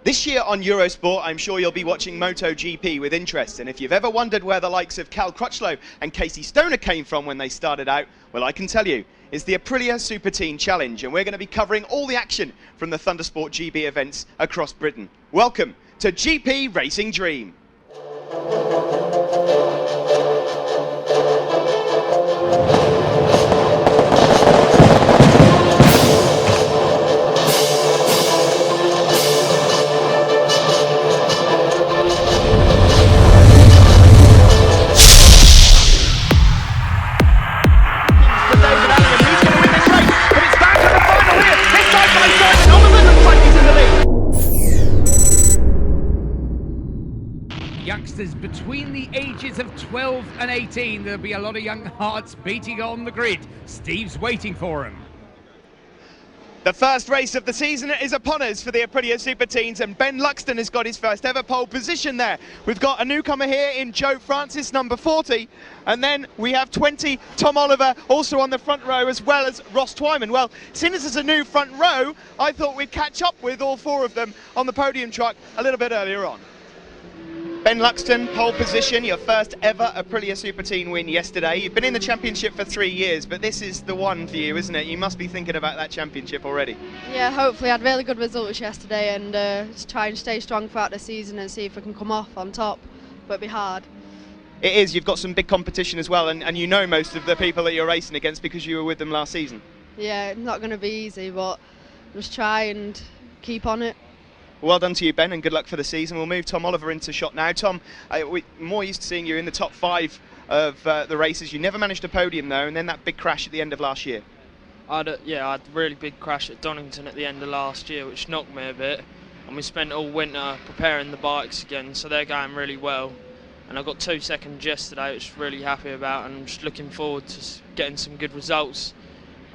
This year on Eurosport, I'm sure you'll be watching MotoGP with interest, and if you've ever wondered where the likes of Cal Crutchlow and Casey Stoner came from when they started out, well, I can tell you, it's the Aprilia Super Teen Challenge, and we're going to be covering all the action from the Thundersport GB events across Britain. Welcome to GP Racing Dream. Youngsters between the ages of 12 and 18. There'll be a lot of young hearts beating on the grid. Steve's waiting for him. The first race of the season is upon us for the Aprilia Super Teens, and Ben Luxton has got his first ever pole position there. We've got a newcomer here in Joe Francis, number 40, and then we have 20, Tom Oliver, also on the front row, as well as Ross Twyman. Well, seeing as it's a new front row, I thought we'd catch up with all four of them on the podium truck a little bit earlier on. Ben Luxton, pole position, your first ever Aprilia Super Teen win yesterday. You've been in the championship for 3 years, but this is the one for you, isn't it? You must be thinking about that championship already. Yeah, hopefully I had really good results yesterday, and just try and stay strong throughout the season and see if we can come off on top, but it'll be hard. It is, you've got some big competition as well, and you know most of the people that you're racing against because you were with them last season. Yeah, it's not going to be easy, but just try and keep on it. Well done to you, Ben, and good luck for the season. We'll move Tom Oliver into shot now. Tom, we're more used to seeing you in the top 5 of the races. You never managed a podium, though, and then that big crash at the end of last year. I had a really big crash at Donington at the end of last year, which knocked me a bit. And we spent all winter preparing the bikes again, so they're going really well. And I got 2 seconds yesterday, which I'm really happy about, and I'm just looking forward to getting some good results.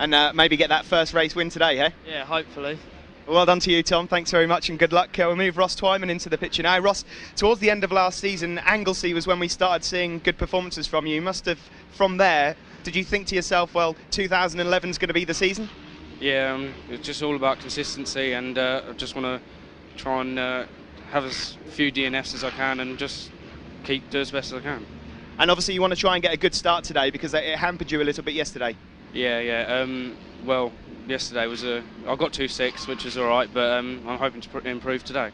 And maybe get that first race win today, eh? Yeah, hopefully. Well done to you, Tom. Thanks very much and good luck. We'll move Ross Twyman into the picture now. Ross, towards the end of last season, Anglesey was when we started seeing good performances from you. You must have, from there, did you think to yourself, well, 2011 is going to be the season? Yeah, it's just all about consistency, and I just want to try and have as few DNFs as I can and just do as best as I can. And obviously you want to try and get a good start today because it hampered you a little bit yesterday. Yeah. Well, yesterday was I got 2.6, which is all right, but I'm hoping to improve today.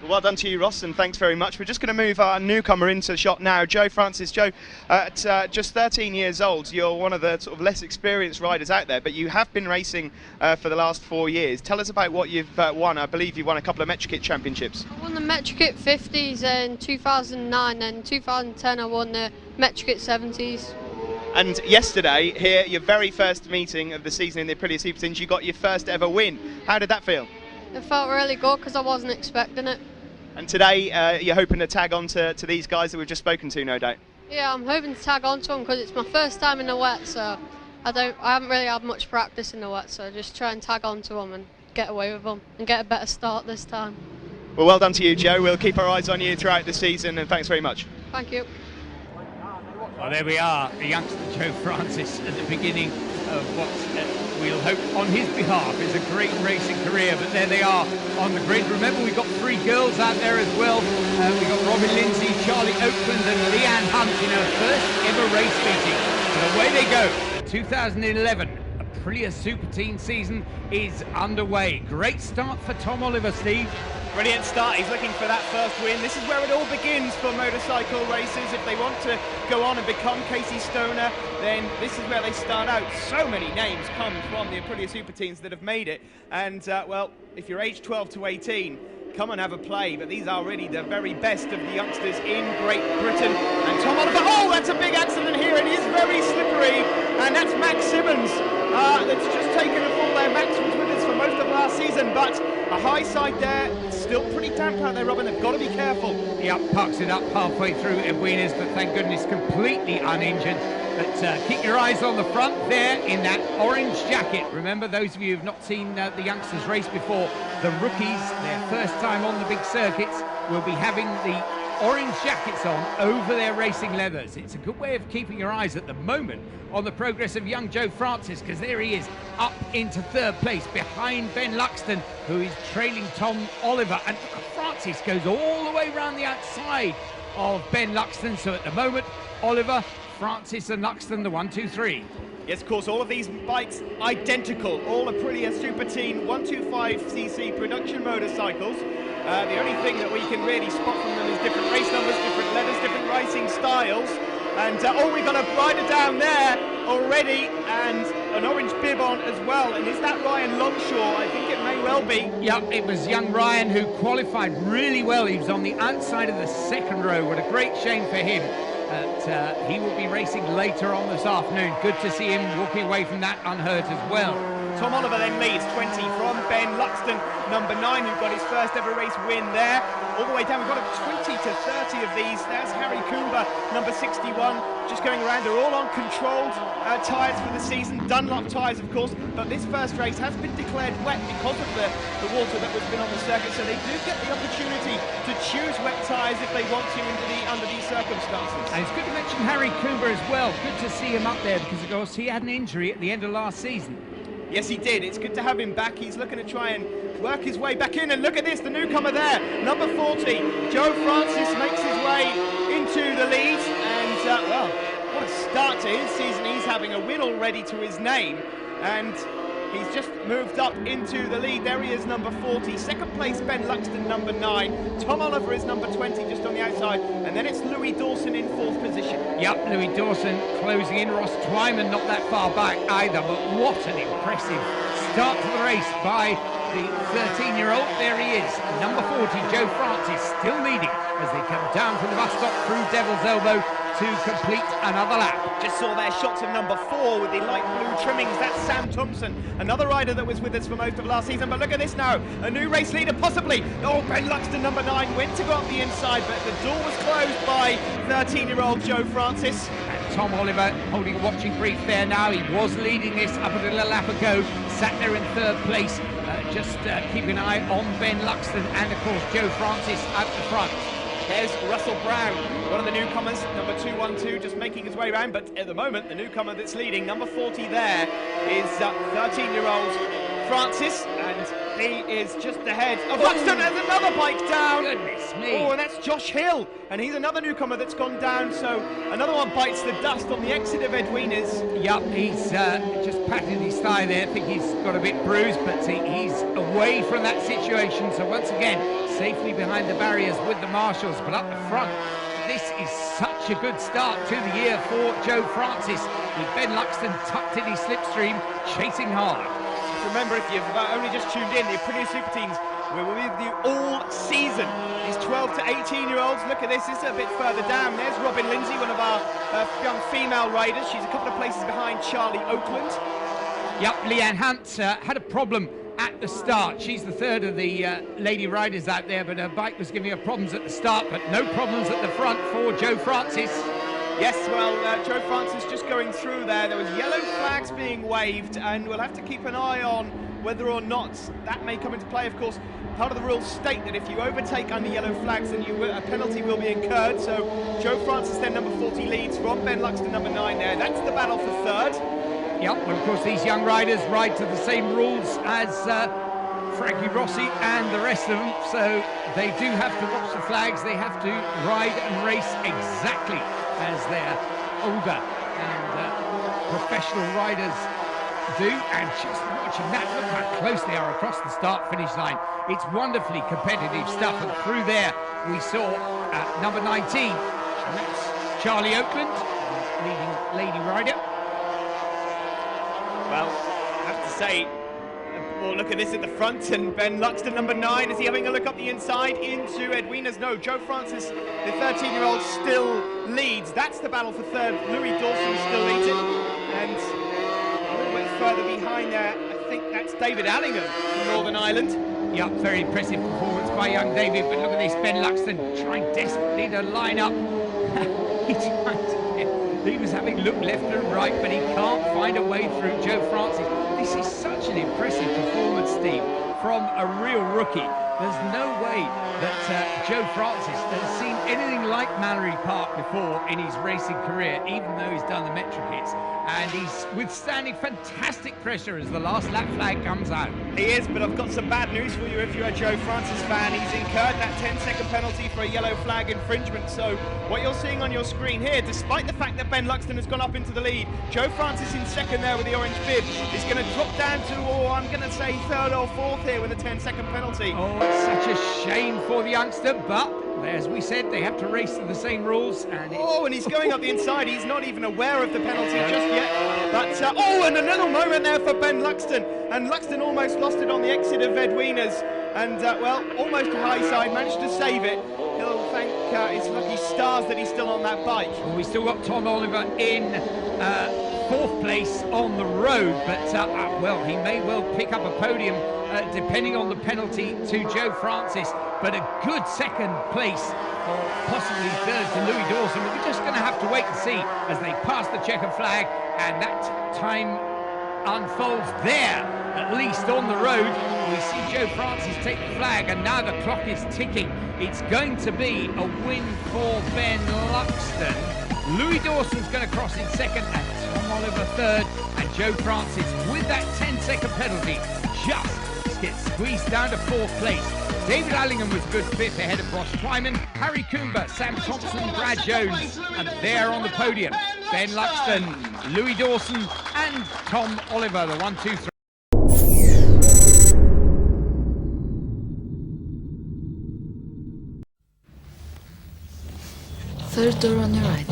Well done to you, Ross, and thanks very much. We're just going to move our newcomer into the shot now, Joe Francis. Joe, at just 13 years old, you're one of the sort of less experienced riders out there, but you have been racing for the last 4 years. Tell us about what you've won. I believe you've won a couple of Metrokit championships. I won the Metrokit 50s in 2009, and in 2010 I won the Metrokit 70s. And yesterday, here, your very first meeting of the season in the Aprilia Super Teens, you got your first ever win. How did that feel? It felt really good because I wasn't expecting it. And today, you're hoping to tag on to these guys that we've just spoken to, no doubt? Yeah, I'm hoping to tag on to them because it's my first time in the wet, so I haven't really had much practice in the wet, so just try and tag on to them and get away with them and get a better start this time. Well done to you, Joe. We'll keep our eyes on you throughout the season, and thanks very much. Thank you. Well, there we are, the youngster Joe Francis at the beginning of what we'll hope on his behalf is a great racing career, but there they are on the grid. Remember, we've got 3 girls out there as well. We've got Robin Lindsay, Charlie Oakland and Leanne Hunt in her first ever race meeting. And away they go. 2011 Aprilia Super Teen season is underway. Great start for Tom Oliver, Steve. Brilliant start. He's looking for that first win. This is where it all begins for motorcycle racers. If they want to go on and become Casey Stoner, then this is where they start out. So many names come from the Aprilia Super Teens that have made it. And, well, if you're aged 12 to 18, come and have a play. But these are really the very best of the youngsters in Great Britain. And Tom Oliver, oh, that's a big accident here. It is very slippery. And that's Max Simmons that's just taken a fall there. Max was with us for most of last season, but a high side there. It's still pretty damp out there, Robin. They've got to be careful. Yep, parks it up halfway through Edwina's, but thank goodness completely uninjured. But keep your eyes on the front there in that orange jacket. Remember, those of you who've not seen the youngsters race before, the rookies, their first time on the big circuits, will be having the orange jackets on over their racing leathers. It's a good way of keeping your eyes at the moment on the progress of young Joe Francis, because there he is up into third place behind Ben Luxton, who is trailing Tom Oliver. And Francis goes all the way around the outside of Ben Luxton. So at the moment, Oliver, Francis and Luxton, the 1, 2, 3. Yes, of course, all of these bikes identical. All Aprilia Superteen 125cc production motorcycles. The only thing that we can really spot from them is different race numbers, different leathers, different racing styles. And we've got a rider down there already, and an orange bib on as well. And is that Ryan Longshaw? I think it may well be. Yep, it was young Ryan who qualified really well. He was on the outside of the second row. What a great shame for him. He will be racing later on this afternoon. Good to see him walking away from that unhurt as well. Tom Oliver then leads 20 from Ben Luxton, number 9, who got his first ever race win there. All the way down, we've got 20 to 30 of these. There's Harry Coomber, number 61, just going around. They're all on controlled tyres for the season, Dunlop tyres, of course. But this first race has been declared wet because of the water that was been on the circuit. So they do get the opportunity to choose wet tyres if they want to under these circumstances. And it's good to mention Harry Coomber as well. Good to see him up there because, of course, he had an injury at the end of last season. Yes, he did. It's good to have him back. He's looking to try and work his way back in. And look at this, the newcomer there, number 40. Joe Francis makes his way into the lead. And, well, what a start to his season. He's having a win already to his name. And he's just moved up into the lead. There he is, number 40. Second place, Ben Luxton, number 9. Tom Oliver is number 20, just on the outside. And then it's Louis Dawson in 4th position. Yep, Louis Dawson closing in. Ross Twyman not that far back either, but what an impressive start to the race by the 13-year-old. There he is, number 40, Joe Francis, still leading as they come down from the bus stop through Devil's Elbow to complete another lap. Just saw their shots of number 4 with the light blue trimmings. That's Sam Thompson, another rider that was with us for most of last season. But look at this now, a new race leader possibly. Oh, Ben Luxton, number 9, went to go up the inside, but the door was closed by 13-year-old Joe Francis. And Tom Oliver holding a watching brief there now. He was leading this up until a lap ago, sat there in third place, just keeping an eye on Ben Luxton and, of course, Joe Francis out the front. There's Russell Brown, one of the newcomers, number 212, just making his way around. But at the moment, the newcomer that's leading, number 40 there, is 13-year-old Francis, and he is just ahead of Luxton. There's another bike down. Goodness me. Oh, and that's Josh Hill, and he's another newcomer that's gone down. So another one bites the dust on the exit of Edwina's. Yup, he's just patted his thigh there. I think he's got a bit bruised, but he's away from that situation. So once again, safely behind the barriers with the marshals, but up the front, this is such a good start to the year for Joe Francis, with Ben Luxton tucked in his slipstream, chasing hard. Remember, if you've only just tuned in, the Aprilia Superteens, we will be with you all season. These 12 to 18-year-olds, look at this, it's a bit further down. There's Robin Lindsay, one of our young female riders. She's a couple of places behind Charlie Oakland. Yep, Leanne Hunt had a problem at the start. She's the third of the lady riders out there, but her bike was giving her problems at the start, but no problems at the front for Joe Francis. Yes, well, Joe Francis just going through there. There was yellow flags being waved, and we'll have to keep an eye on whether or not that may come into play. Of course, part of the rules state that if you overtake under yellow flags, then a penalty will be incurred. So Joe Francis then number 40 leads from Ben Luxton number 9 there. That's the battle for third. Yep, well, of course, these young riders ride to the same rules as Frankie Rossi and the rest of them, so they do have to watch the flags. They have to ride and race exactly as their older and professional riders do. And just watching that, look how close they are across the start-finish line. It's wonderfully competitive stuff. And through there, we saw number 19, and that's Charlie Oakland, leading lady rider. Well, I have to say, well, look at this at the front, and Ben Luxton, number 9, is he having a look up the inside into Edwina's? No, Joe Francis, the 13-year-old, still leads. That's the battle for third. Louis Dawson still leads it, and a little bit further behind there, I think that's David Allingham from Northern Ireland. Yep, very impressive performance by young David, but look at this, Ben Luxton trying desperately to line up. He was having looked left and right, but he can't find a way through Joe Francis. This is such an impressive performance, Steve, from a real rookie. There's no way that Joe Francis has seen anything like Mallory Park before in his racing career, even though he's done the metric hits. And he's withstanding fantastic pressure as the last lap flag comes out. He is, but I've got some bad news for you if you're a Joe Francis fan. He's incurred that 10-second penalty for a yellow flag infringement. So what you're seeing on your screen here, despite the fact that Ben Luxton has gone up into the lead, Joe Francis in second there with the orange bib is going to drop down to, I'm going to say third or fourth here with a 10-second penalty. Oh, it's such a shame for the youngster, but as we said, they have to race to the same rules. And and he's going up the inside. He's not even aware of the penalty just yet. But and another moment there for Ben Luxton, and Luxton almost lost it on the exit of Edwinas, and almost to high side, managed to save it. He'll thank his lucky stars that he's still on that bike. Well, we still got Tom Oliver in fourth place on the road, but he may well pick up a podium depending on the penalty to Joe Francis, but a good second place or possibly third to Louis Dawson. We're just going to have to wait and see as they pass the checkered flag, and that time unfolds there, at least on the road. We see Joe Francis take the flag, and now the clock is ticking. It's going to be a win for Ben Luxton. Louis Dawson's going to cross in second, and Tom Oliver third, and Joe Francis with that 10-second penalty just gets squeezed down to fourth place. David Allingham was good fifth ahead of Ross Twyman, Harry Coomber, Sam Thompson, Brad Jones, and there on the podium, Ben Luxton, Louis Dawson and Tom Oliver, the 1, 2, 3. Third door on your right.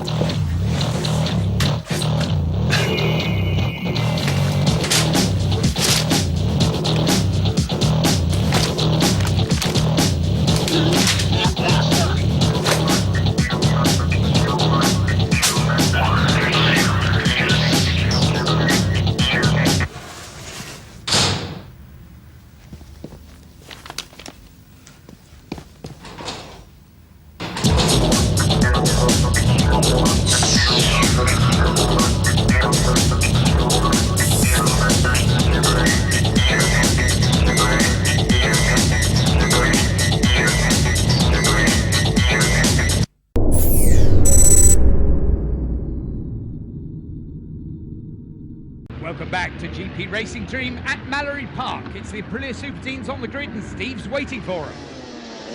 Welcome back to GP Racing Dream at Mallory Park. It's the Aprilia Super Teens on the grid, and Steve's waiting for him.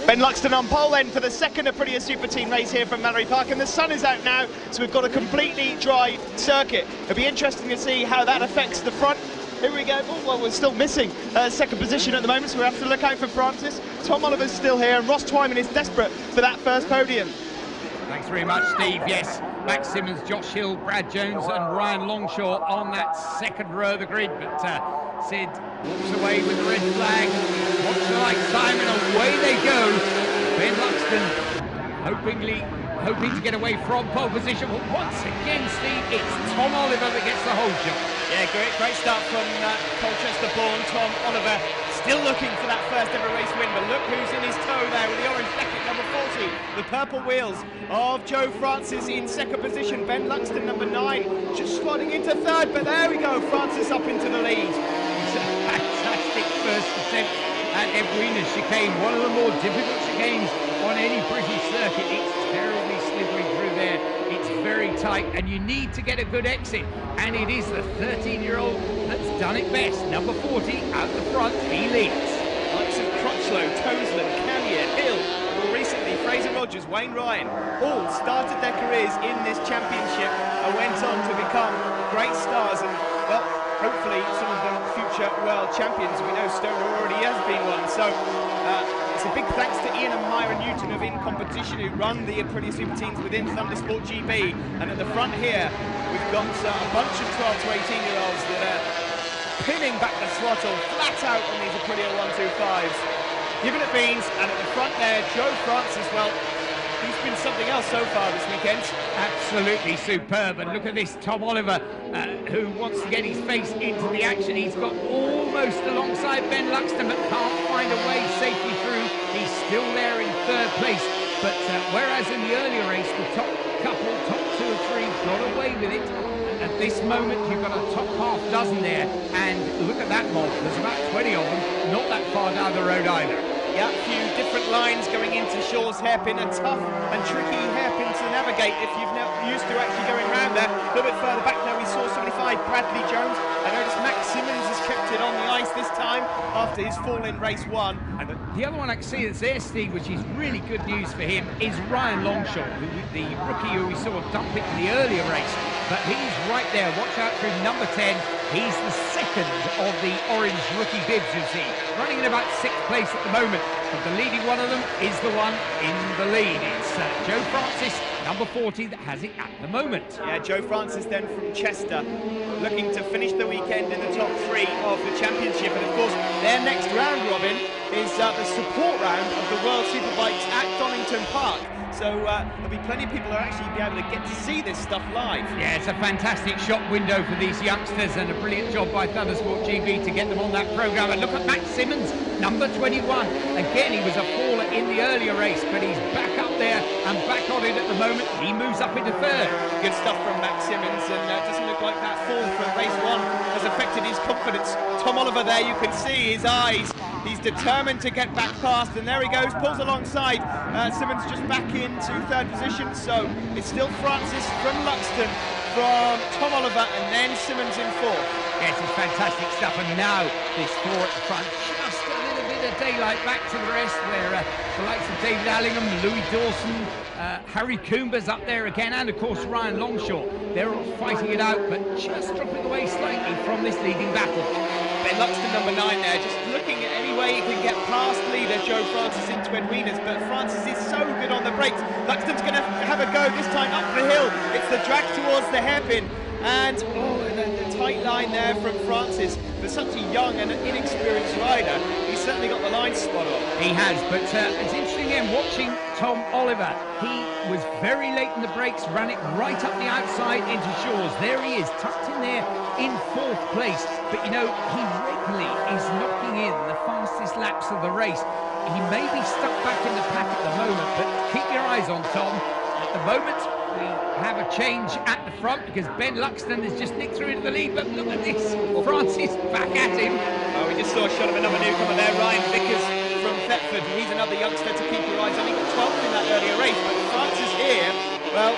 Ben Luxton on pole then for the second Aprilia Super Team race here from Mallory Park, and the sun is out now, so we've got a completely dry circuit. It'll be interesting to see how that affects the front. Here we go. Oh, well, we're still missing second position at the moment, so we have to look out for Francis. Tom Oliver's still here, and Ross Twyman is desperate for that first podium. Thanks very much, Steve. Yes, Max Simmons, Josh Hill, Brad Jones and Ryan Longshaw on that second row of the grid, but Sid walks away with the red flag. Watch the light time, and away they go. Ben Luxton hoping to get away from pole position, but once again, Steve, it's Tom Oliver that gets the whole job. Yeah, great start from Colchester-born Tom Oliver. Still looking for that first ever race win, but look who's in his toe there with the orange jacket, number 40. The purple wheels of Joe Francis in second position. Ben Luxton, number 9, just slotting into third, but there we go, Francis up into the lead. It's a fantastic first attempt at Edwinas chicane, one of the more difficult chicanes on any British circuit. It's terribly slippery through there. It's very tight, and you need to get a good exit, and it is the 13-year-old that's done it best. Number 40 out the front, he leads. Likes of Crutchlow, Toseland, Cambier, Hill, more recently Fraser Rogers, Wayne Ryan, all started their careers in this championship and went on to become great stars, and well, hopefully some of them future world champions. We know Stoner already has been one, so it's a big thanks to Ian and Myra Newton of In Competition, who run the Aprilia Super Teams within Thundersport GB. And at the front here, we've got a bunch of 12 to 18-year-olds that are pinning back the throttle flat out on these Aprilia 125s. Giving it beans, and at the front there, Joe Francis, well, he's been something else so far this weekend. Absolutely superb, and look at this Tom Oliver, who wants to get his face into the action. He's got almost alongside Ben Luxton, but can't find a way safely through. He's still there in third place, but whereas in the earlier race, the top 2 or 3 got away with it, at this moment you've got a top half dozen there, and look at that mob. There's about 20 of them, not that far down the road either. Yeah, a few different lines going into Shaw's hairpin, a tough and tricky hairpin to navigate if you've not used to actually going around there. A little bit further back now, we saw 75 Bradley Jones. I noticed Max Simmons has kept it on the ice this time after his fall in race 1. And the other one I can see that's there, Steve, which is really good news for him, is Ryan Longshore, the rookie who we saw dump it in the earlier race. But he's right there. Watch out for him, number 10. He's the second of the orange rookie bibs, you see. Running in about 6th place at the moment. But the leading one of them is the one in the lead. It's Joe Francis, number 40, that has it at the moment. Yeah, Joe Francis then from Chester, looking to finish the weekend in the top 3 of the championship. And of course, their next round, Robin, is the support round of the World Superbikes at Donington Park. So there'll be plenty of people who will actually be able to get to see this stuff live. Yeah, it's a fantastic shop window for these youngsters and a brilliant job by Thundersport GB to get them on that programme. And look at Max Simmons, number 21. Again, he was a faller in the earlier race, but he's back up there and back on it at the moment. He moves up into 3rd. Good stuff from Max Simmons, and doesn't look like that fall from race 1 has affected his confidence. Tom Oliver there, you can see his eyes. He's determined to get back past, and there he goes, pulls alongside. Simmons just back into 3rd position, so it's still Francis from Luxton, from Tom Oliver, and then Simmons in 4th. Yes, it's fantastic stuff, and now this 4 at the front, just a little bit of daylight back to the rest, where the likes of David Allingham, Louis Dawson, Harry Coomber's up there again, and of course Ryan Longshore. They're all fighting it out, but just dropping away slightly from this leading battle. Ben Luxton, number 9 there, just looking at any way he can get past leader Joe Francis into Edwinas, but Francis is so good on the brakes. Luxton's going to have a go this time up the hill. It's the drag towards the hairpin, and the tight line there from Francis. For such a young and inexperienced rider, he's certainly got the line spot on. He has, but it's interesting again watching Tom Oliver. He was very late in the brakes, ran it right up the outside into Shaw's. There he is, tucked in there in 4th place. But you know, he regularly is knocking in the fastest laps of the race. He may be stuck back in the pack at the moment, but keep your eyes on Tom. At the moment, we have a change at the front because Ben Luxton has just nicked through into the lead, but look at this, Francis back at him. Oh, we just saw a shot of another newcomer there, Ryan Vickers from Thetford. He's another youngster to keep your eyes on. He got 12th in that earlier race, but Francis here, well,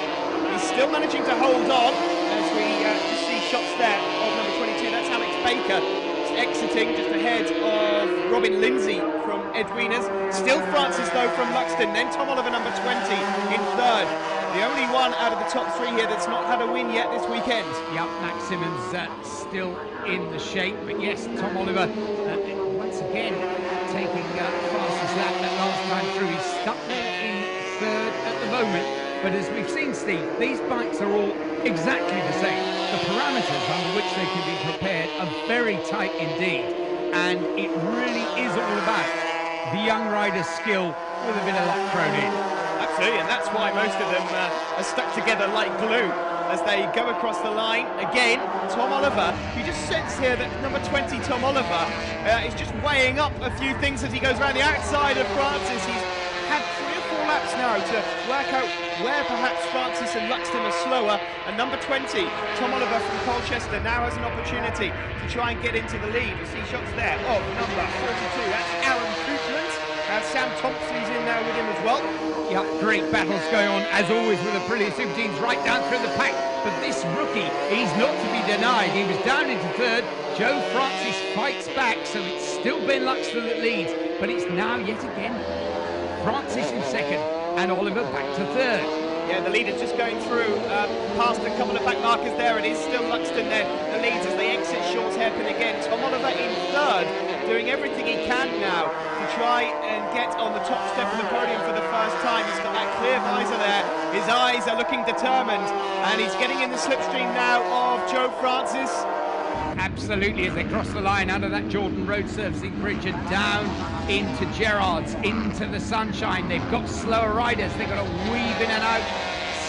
he's still managing to hold on as we just see shots there of number 22. That's Alex Baker exiting just ahead of Robin Lindsay from Edwinas. Still Francis though from Luxton, then Tom Oliver number 20 in 3rd. The only one out of the top 3 here that's not had a win yet this weekend. Yep, Max Simmons still in the shape, but yes, Tom Oliver once again taking fastest lap that last time through. He's stuck there in 3rd at the moment, but as we've seen, Steve, these bikes are all exactly the same. The parameters under which they can be prepared are very tight indeed, and it really is all about the young rider's skill with a bit of luck thrown in. Absolutely, and that's why most of them are stuck together like glue as they go across the line. Again, Tom Oliver, you just sense here that number 20, Tom Oliver, is just weighing up a few things as he goes around the outside of Francis. He's had 3 or 4 laps now to work out where perhaps Francis and Luxton are slower, and number 20, Tom Oliver from Colchester, now has an opportunity to try and get into the lead. You see shots there of number 42, that's Aaron Coutland. Sam Thompson's in there with him as well. Yep, great battles going on, as always, with the Aprilia Super Teams right down through the pack. But this rookie, he's not to be denied. He was down into 3rd. Joe Francis fights back, so it's still Ben Luxton that leads. But it's now, yet again, Francis in 2nd, and Oliver back to 3rd. Yeah, the leader's just going through past a couple of back markers there. It is still Luxton there, the leads as they exit Shaw's hairpin again. Tom Oliver in 3rd, doing everything he can now to try and get on the top step of the podium for the first time. He's got that clear visor there. His eyes are looking determined, and he's getting in the slipstream now of Joe Francis. Absolutely, as they cross the line under that Jordan Road surfacing bridge and down into Gerrard's, into the sunshine. They've got slower riders. They've got to weave in and out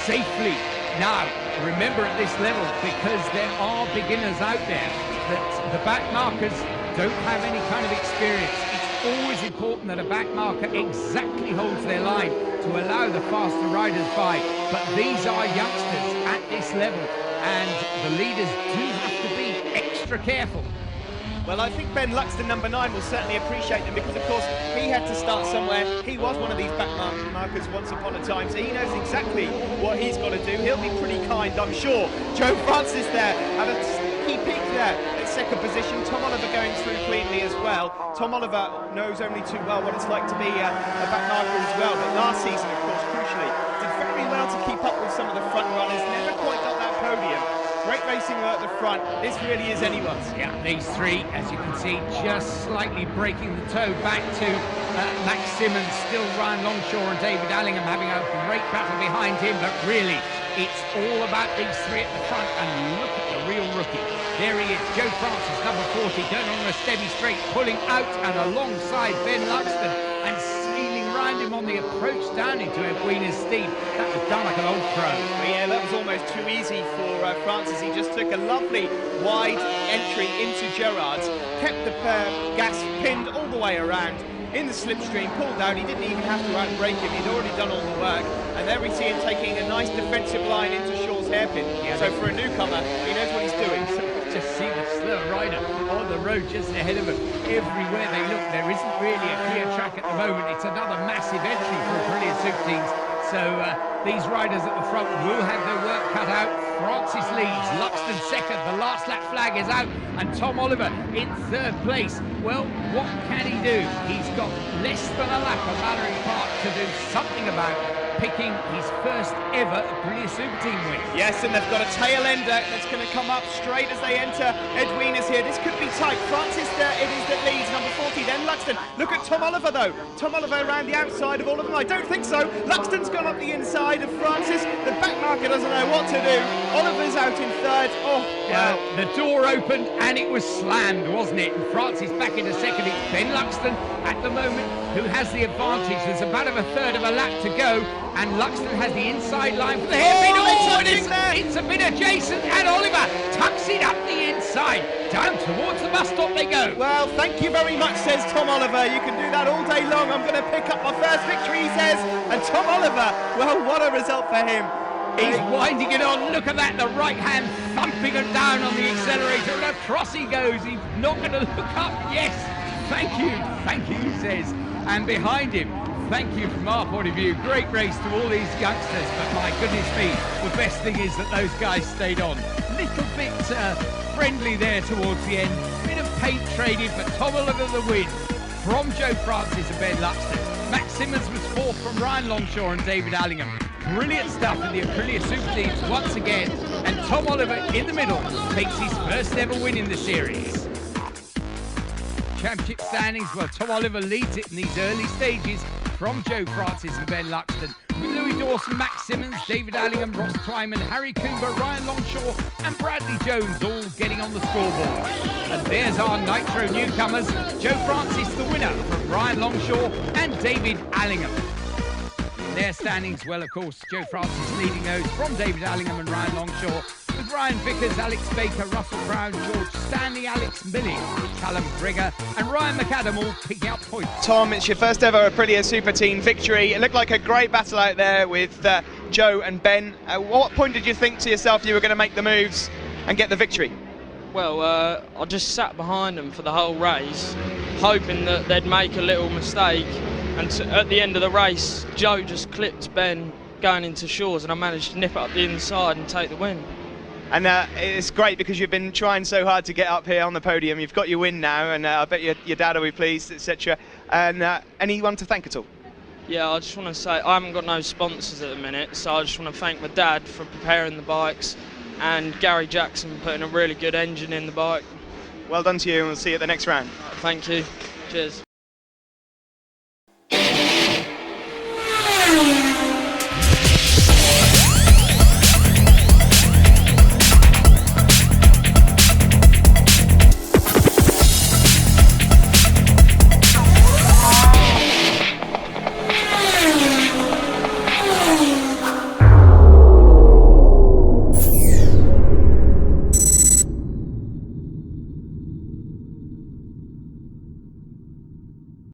safely. Now, remember at this level, because there are beginners out there, that the back markers don't have any kind of experience. It's always important that a back marker exactly holds their line to allow the faster riders by. But these are youngsters at this level, and the leaders do have to be extra careful. Well, I think Ben Luxton, number 9, will certainly appreciate them because, of course, he had to start somewhere. He was one of these back markers once upon a time, so he knows exactly what he's got to do. He'll be pretty kind, I'm sure. Joe Francis there at a key peak there at second position. Tom Oliver going through cleanly as well. Tom Oliver knows only too well what it's like to be a back marker as well, but last season, of course, crucially, did very well to keep up with some of the front runners. Never quite got that podium. Great racing at the front. This really is anyone's. Yeah, these three, as you can see, just slightly breaking the toe back to Max Simmons. Still Ryan Longshore and David Allingham having a great battle behind him, but really, it's all about these three at the front. And look at the real rookie. There he is, Joe Francis, number 40, going on a steady straight, pulling out and alongside Ben Luxton and sailing round him on the approach down into Edwina's Steed. That was done like an old pro. But yeah, that was almost too easy for Francis. He just took a lovely wide entry into Gerrard's, kept the gas pinned all the way around in the slipstream, pulled out. He didn't even have to outbrake him. He'd already done all the work. And there we see him taking a nice defensive line into Shaw's hairpin. Yeah, so for a newcomer, he knows what he's doing. Just see the slow rider on the road just ahead of him. Everywhere they look, there isn't really a clear track at the moment. It's another massive entry for Brilliant Super Teams. So these riders at the front will have their work cut out. Francis leads, Luxton second, the last lap flag is out, and Tom Oliver in third place. Well, what can he do? He's got less than a lap on Mallory Park to do something about picking his first ever Brilliant Super Team win. Yes, and they've got a tail ender that's going to come up straight as they enter Edwina's here. This could be tight. Francis there, it is that leads, number 40, then Luxton. Look at Tom Oliver though. Tom Oliver around the outside of all of them. I don't think so. Luxton's gone up the inside of Francis. The back marker doesn't know what to do. Oliver's out in third. Oh, well, the door opened and it was slammed, wasn't it? And Francis back into second. It's Ben Luxton at the moment who has the advantage. There's about a third of a lap to go, and Luxton has the inside line for the hairpin. It's a bit adjacent, and Oliver tucks it up the inside. Down towards the bus stop they go. Well, thank you very much, says Tom Oliver. You can do that all day long. I'm going to pick up my first victory, he says. And Tom Oliver, well, what a result for him. He's winding it on. Look at that, the right hand thumping it down on the accelerator, and across he goes. He's not going to look up. Yes, thank you, he says. And behind him, thank you from our point of view. Great race to all these youngsters, but my goodness me, the best thing is that those guys stayed on. Little bit friendly there towards the end, bit of paint traded, but Tom Oliver the win from Joe Francis and Ben Luxton. Max Simmons was fourth from Ryan Longshore and David Allingham. Brilliant stuff in the Aprilia Super Teams once again, and Tom Oliver in the middle takes his first ever win in the series. Championship standings, well, Tom Oliver leads it in these early stages from Joe Francis and Ben Luxton, with Louis Dawson, Max Simmons, David Allingham, Ross Twyman, Harry Cooper, Ryan Longshore and Bradley Jones all getting on the scoreboard. And there's our Nitro newcomers, Joe Francis the winner from Ryan Longshore and David Allingham. In their standings, well, of course, Joe Francis leading those from David Allingham and Ryan Longshore, with Ryan Vickers, Alex Baker, Russell Brown, George Stanley, Alex Millie, Callum Brigger and Ryan McAdam all picking up points. Tom, it's your first ever Aprilia Super Team victory. It looked like a great battle out there with Joe and Ben. At what point did you think to yourself you were going to make the moves and get the victory? Well, I just sat behind them for the whole race, hoping that they'd make a little mistake. And at the end of the race, Joe just clipped Ben going into Shaw's, and I managed to nip it up the inside and take the win. And it's great because you've been trying so hard to get up here on the podium. You've got your win now, and I bet your dad will be pleased, etc. And anyone to thank at all? Yeah, I just want to say I haven't got no sponsors at the minute, so I just want to thank my dad for preparing the bikes, and Gary Jackson putting a really good engine in the bike. Well done to you, and we'll see you at the next round. Thank you. Cheers.